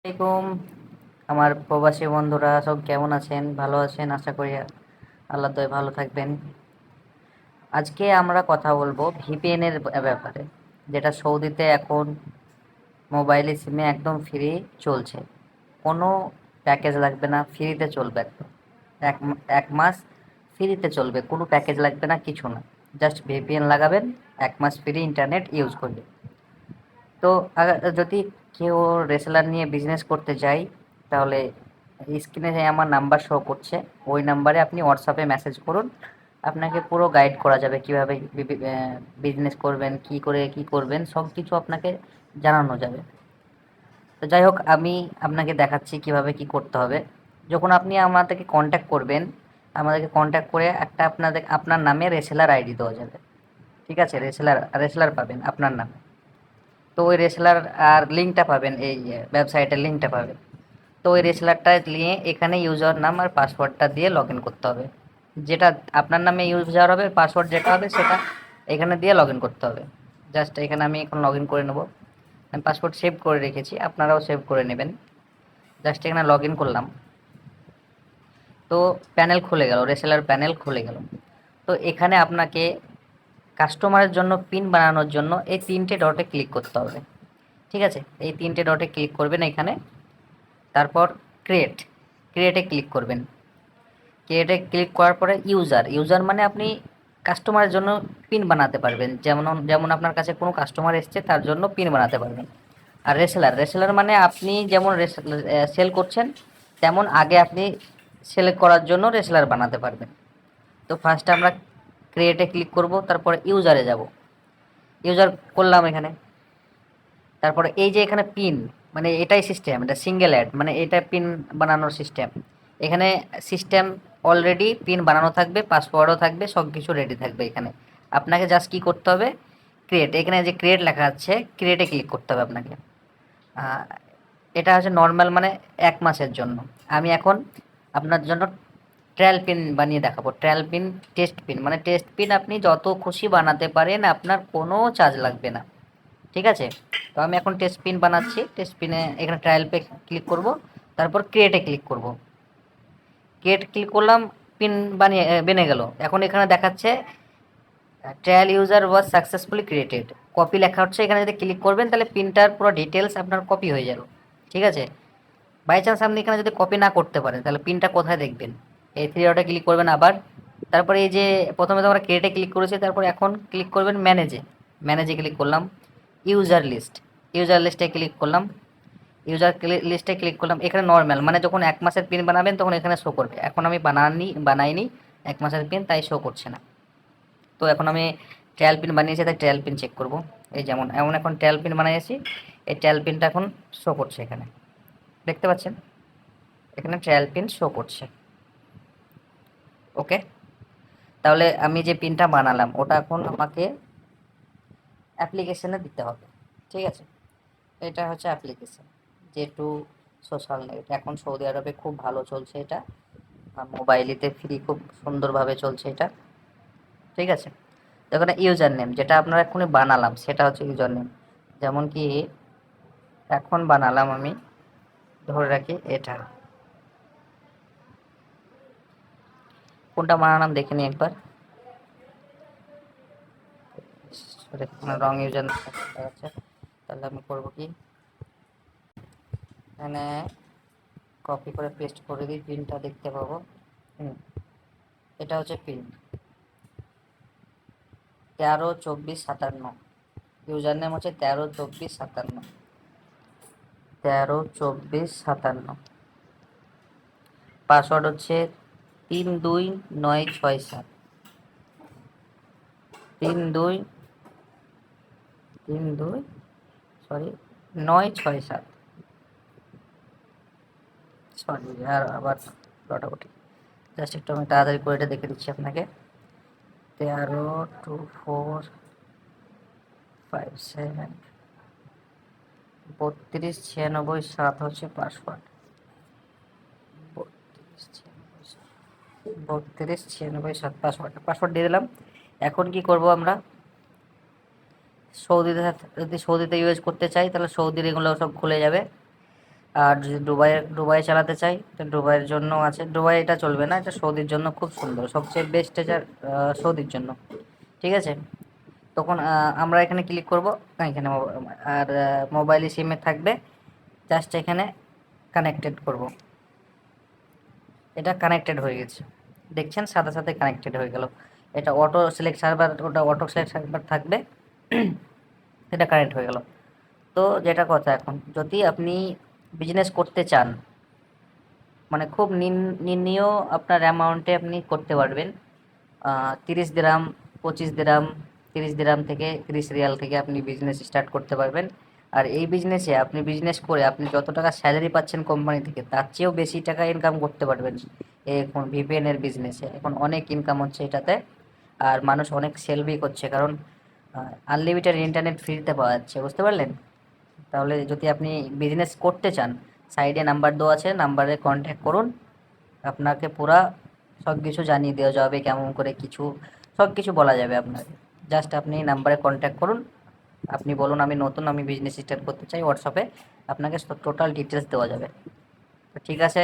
আসসালামাইকুম। আমার প্রবাসী বন্ধুরা সব কেমন আছেন? ভালো আছেন আশা করি। আল্লাহ দয়ায় ভালো থাকবেন। আজকে আমরা কথা বলবো ভিপিএন এর ব্যাপারে, যেটা সৌদিতে এখন মোবাইলে সিমে একদম ফ্রি চলছে। কোনো প্যাকেজ লাগবে না, ফ্রিতে চলবে একদম। এক মাস ফ্রিতে চলবে, কোনো প্যাকেজ লাগবে না, কিছু না। জাস্ট ভিপিএন লাগাবেন, 1 মাস ফ্রি ইন্টারনেট ইউজ করবে। তো যদি কেউ রেসেলার নিয়ে বিজনেস করতে চায়, তাহলে স্ক্রিনে যে আমার নাম্বার শো করছে, ওই নাম্বারে আপনি হোয়াটসঅ্যাপে মেসেজ করুন। আপনাকে পুরো গাইড করা যাবে কিভাবে বিজনেস করবেন, কি করে কি করবেন, সব কিছু আপনাকে জানানো যাবে। তো যাই হোক, আমি আপনাকে দেখাচ্ছি কিভাবে কি করতে হবে। যখন আপনি আমাদেরকে কন্ট্যাক্ট করবেন, আমাদেরকে কন্ট্যাক্ট করে একটা আপনার নামে রেসেলার আইডি দেওয়া যাবে। ঠিক আছে, রেসেলার রেসেলার পাবেন আপনার নামে। তো ওই রেসলার আর লিঙ্কটা পাবেন, এই ওয়েবসাইটের লিঙ্কটা পাবেন। তো ওই রেসলারটা নিয়ে এখানে ইউজার নাম আর পাসওয়ার্ডটা দিয়ে লগ ইন করতে হবে। যেটা আপনার নামে ইউজার হবে, পাসওয়ার্ড যেটা হবে সেটা এখানে দিয়ে লগ ইন করতে হবে। জাস্ট এখানে আমি এখন লগ ইন করে নেব। আমি পাসওয়ার্ড সেভ করে রেখেছি, আপনারাও সেভ করে নেবেন। জাস্ট এখানে লগ ইন করলাম। তো প্যানেল খুলে গেল, রেসেলার প্যানেল খুলে গেল। তো এখানে আপনাকে কাস্টমারের জন্য পিন বানানোর জন্য এই 3টে ডটে ক্লিক করতে হবে। ঠিক আছে, এই 3টে ডটে ক্লিক করবেন এখানে। তারপর ক্রিয়েটে ক্লিক করবেন। ক্রিয়েটে ক্লিক করার পরে ইউজার ইউজার মানে আপনি কাস্টমারের জন্য পিন বানাতে পারবেন। যেমন যেমন আপনার কাছে কোনো কাস্টমার এসছে, তার জন্য পিন বানাতে পারবেন। আর রেসেলার মানে আপনি যেমন সেল করছেন, তেমন আগে আপনি সেল করার জন্য রেসেলার বানাতে পারবেন। তো ফার্স্টে আমরা ক্রিয়েটে ক্লিক করব, তারপরে ইউজারে যাব। ইউজার করলাম এখানে। তারপরে এই যে এখানে পিন, মানে এটাই সিস্টেম, এটা সিঙ্গেল অ্যাড, মানে এটা পিন বানানোর সিস্টেম। এখানে সিস্টেম অলরেডি পিন বানানো থাকবে, পাসওয়ার্ডও থাকবে, সব কিছু রেডি থাকবে। এখানে আপনাকে জাস্ট কী করতে হবে, ক্রিয়েট, এখানে যে ক্রিয়েট লেখা আছে, ক্রিয়েটে ক্লিক করতে হবে আপনাকে। এটা হচ্ছে নর্মাল, মানে 1 মাসের জন্য। আমি এখন আপনার জন্য ট্রায়াল পিন বানিয়ে দেখাবো। ট্রায়াল পিন, টেস্ট পিন, মানে টেস্ট পিন আপনি যত খুশি বানাতে পারেন, আপনার কোনো চার্জ লাগবে না। ঠিক আছে, তো আমি এখন টেস্ট পিন বানাচ্ছি। টেস্ট পিনে এখানে ট্রায়াল পে ক্লিক করব, তারপর ক্রিয়েটে ক্লিক করব। ক্রিয়েট ক্লিক করলাম, পিন বানিয়ে বেনে গেল। এখন এখানে দেখাচ্ছে ট্রায়াল ইউজার ওয়াজ সাকসেসফুলি ক্রিয়েটেড, কপি লেখা হচ্ছে। এখানে যদি ক্লিক করবেন, তাহলে পিনটার পুরো ডিটেলস আপনার কপি হয়ে যাবে। ঠিক আছে, বাই চান্স আপনি এখানে যদি কপি না করতে পারেন, তাহলে পিনটা কোথায় দেখবেন? এই থ্রি ডটে ক্লিক করবেন আবার। তারপরে এই যে প্রথমে তো আমরা ক্রিয়েটে ক্লিক করেছি, তারপর এখন ক্লিক করবেন ম্যানেজে। ম্যানেজে ক্লিক করলাম, ইউজার লিস্টে ক্লিক করলাম। ইউজার লিস্টে ক্লিক করলাম। এখানে নর্মাল, মানে যখন 1 মাসের পিন বানাবেন তখন এখানে শো করবে। এখন আমি বানাইনি 1 মাসের পিন, তাই শো করছে না। তো এখন আমি ট্রায়াল পিন বানিয়েছি, তাই ট্রায়াল পিন চেক করব। এই যেমন এমন এখন ট্রায়াল পিন বানিয়েছি, এই ট্রায়াল পিনটা এখন শো করছে। এখানে দেখতে পাচ্ছেন, এখানে ট্রায়াল পিন শো করছে। ওকে, তাহলে আমি যে পিনটা বানালাম ওটা এখন আমাকে অ্যাপ্লিকেশনে দিতে হবে। ঠিক আছে, এটা হচ্ছে অ্যাপ্লিকেশন, যেটু সোশ্যাল নেট। এখন সৌদি আরবে খুব ভালো চলছে এটা, আর মোবাইলেতে ফ্রি খুব সুন্দরভাবে চলছে এটা। ঠিক আছে, তো এখানে ইউজার নেম, যেটা আপনারা এক্ষুনি বানালাম, সেটা হচ্ছে ইউজার নেম। যেমন কি এখন বানালাম আমি, ধরে রাখি এটা। কোনটা বানালাম দেখে নিই একবার। রং ইউজার নেম দেখাচ্ছে। তাহলে আমি করবো কি, এখানে কপি করে পেস্ট করে দিই, পিনটা দেখতে পাবো। এটা হচ্ছে পিন 132457। ইউজার নেম হচ্ছে 132457, 132457। পাসওয়ার্ড হচ্ছে 32967, 32 32 সরি 967। সরি, আর আবার লটাপটি। জাস্ট একটু আমি তাড়াতাড়ি করে এটা দেখে দিচ্ছি আপনাকে। 132457 329697 হচ্ছে পাসওয়ার্ড। 329697 পাসওয়ার্ড দিয়ে দিলাম। এখন কি করব আমরা, সৌদিতে যদি সৌদিতে ইউজ করতে চাই, তাহলে সৌদির এগুলো সব খুলে যাবে। আর যদি দুবাই চালাতে চাই তো দুবাইয়ের জন্য আছে। দুবাই এটা চলবে না, এটা সৌদির জন্য খুব সুন্দর, সবচেয়ে বেস্ট এটা সৌদির জন্য। ঠিক আছে, তখন আমরা এখানে ক্লিক করব। এখানে আর মোবাইল সিমে থাকবে, জাস্ট এখানে কানেক্টেড করব। এটা কানেক্টেড হয়ে গেছে, দেখছেন সাথে সাথে কানেক্টেড হয়ে গেল। এটা অটো সিলেক্ট সার্ভার, ওটা অটো সিলেক্ট সার্ভার থাকবে। এটা কানেক্ট হয়ে গেল। তো যেটা কথা, এখন যদি আপনি বিজনেস করতে চান, মানে খুব নিম্নীয় আপনার অ্যামাউন্টে আপনি করতে পারবেন। 30 দিরাম, 25 দিরাম, 30 দিরাম থেকে 30 রিয়াল থেকে আপনি বিজনেস স্টার্ট করতে পারবেন। আর এই বিজনেসে আপনি বিজনেস করে আপনি যত টাকা স্যালারি পাচ্ছেন কোম্পানি থেকে, তার চেয়েও বেশি টাকা ইনকাম করতে পারবেন। এখন ভিপিএন এর বিজনেসে এখন অনেক ইনকাম হচ্ছে এটাতে। আর মানুষ অনেক সেলভি করছে, কারণ আনলিমিটেড ইন্টারনেট ফ্রিতে পাওয়া যাচ্ছে, বুঝতে পারলেন? তাহলে যদি আপনি বিজনেস করতে চান, সাইডে নাম্বার দেওয়া আছে, নাম্বারে কন্ট্যাক্ট করুন। আপনাকে পুরা সব কিছু জানিয়ে দেওয়া যাবে, কেমন করে কিছু সব কিছু বলা যাবে আপনাকে। জাস্ট আপনি নাম্বারে কন্ট্যাক্ট করুন, আপনি বলুন আমি নতুন, আমি বিজনেস স্টার্ট করতে চাই, হোয়াটসঅ্যাপে আপনাকে টোটাল ডিটেলস দেওয়া যাবে। তো ঠিক আছে,